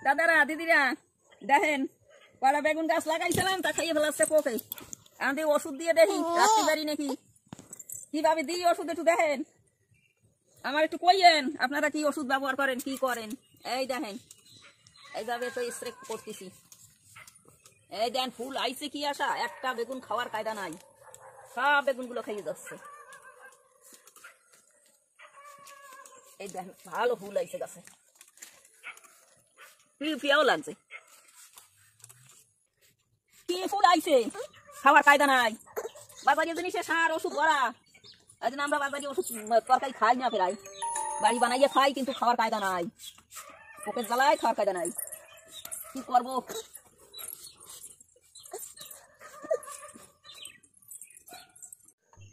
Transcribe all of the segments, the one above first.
দাদারা দিদিরা দেখেন কলা বেগুন গাছ লাগাইছিলাম তা খাইয়ে ফেলাচ্ছে পোকে। আমি ওষুধ দিয়ে দেখি রাখতে পারি নাকি, কিভাবে দিই ওষুধ একটু দেখেন, আমার একটু কইয়েন আপনারা কি ওষুধ ব্যবহার করেন কি করেন। এই দেখেন এইভাবে তো স্প্রে করতেছি। এই দেখেন ফুল আইছে কি আসা, একটা বেগুন খাওয়ার কায়দা নাই, সব বেগুন গুলো খাইয়ে যাচ্ছে। এই দেখেন ভালো ফুল আইছে গাছে, পিয়াও লাগছে, কি ফুল আইছে খাওয়ার কায়দা নাই। বাজারের জিনিসে সার ওষুধ ভরা, এই জন্য আমরা বাজারে ওষুধ তরকারি খাই না, ফেরাই বাড়ি বানাইয়ে খাই, কিন্তু খাওয়ার কায়দা নাই, পোকের জ্বালায় খাওয়ার কায়দা নাই, কি করবো।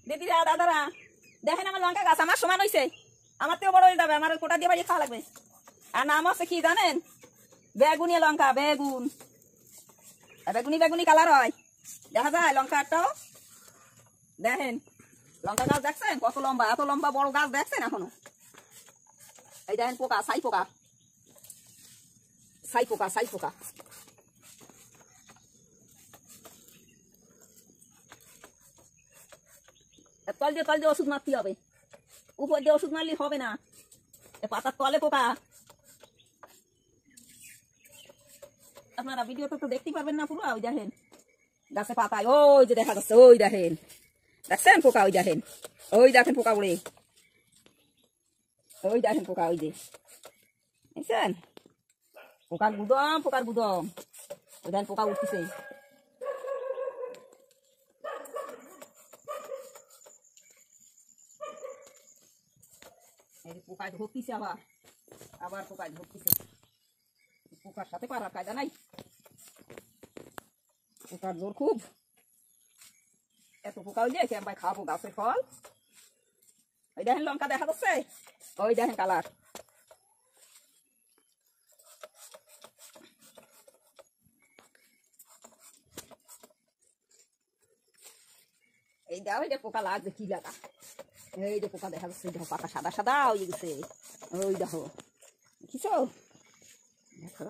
দিদিরা দাদারা দেখেন আমার লঙ্কা গাছ আমার সমান হয়েছে, আমার তেও বড় হয়ে যাবে, আমার কোটা দিয়ে বাড়িয়ে খাওয়া লাগবে। আর নাম আছে কি জানেন, বেগুনি লঙ্কা, বেগুন বেগুনি বেগুনি কালার হয়, দেখা যায় লঙ্কাটাও। দেখেন লঙ্কা গাছ দেখছেন কত লম্বা, এত লম্বা বড় গাছ দেখছেন এখনো। এই দেখেন পোকা, ছাই পোকা, ছাই পোকা, ছাই পোকা। তল দিয়ে ওষুধ মারতে হবে, উপর দিয়ে ওষুধ মারলে হবে না, পাতার তলে পোকা। আপনারা ভিডিওতে তো দেখতে পারবেন না পুরো। ওই দেখেন গাছে পাতায় ওই যে দেখা যাচ্ছে, ওই দেখেন দেখছেন পোকা, ওই দেখেন, ওই দেখেন পোকা উড়ে, ওই দেখেন পোকা, ওই যে দেখছেন পোকার গুদম, পোকার গুদম, ওই দেখেন পোকা উঠতেছে। পোকায় ধরতেছে, আবার আবার পোকায় ধরতেছে, পোকার সাথে পারার কায়দা নাই, পোকার জোর খুব। এত পোকা হইলে কেমন খাবো গাছের ফল। ওই দেখেন লঙ্কা দেখা যাচ্ছে, ওই দেখেন কালার, এই দেখো এই যে পোকা লাগবে কি লাগা, এই যে পোকা দেখা যাচ্ছে, দেখো পাতা সাদা সাদা হয়ে গেছে, ওই দেখো দেখিছো, দেখো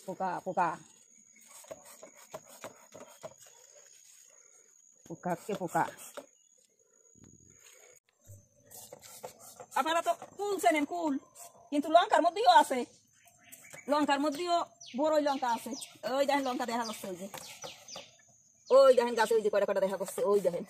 পোকা পোকা পোকা কে পোকা। আপনারা তো কুল চেনেন, কুল, কিন্তু লঙ্কার মধ্যেও আছে, লঙ্কার মধ্যেও বড়ই লঙ্কা আছে। ওই দেখেন লঙ্কা দেখা যাচ্ছে, ওই যে ওই দেখেন গাছে ওই যে কয়টা কয়টা দেখা যাচ্ছে, ওই দেখেন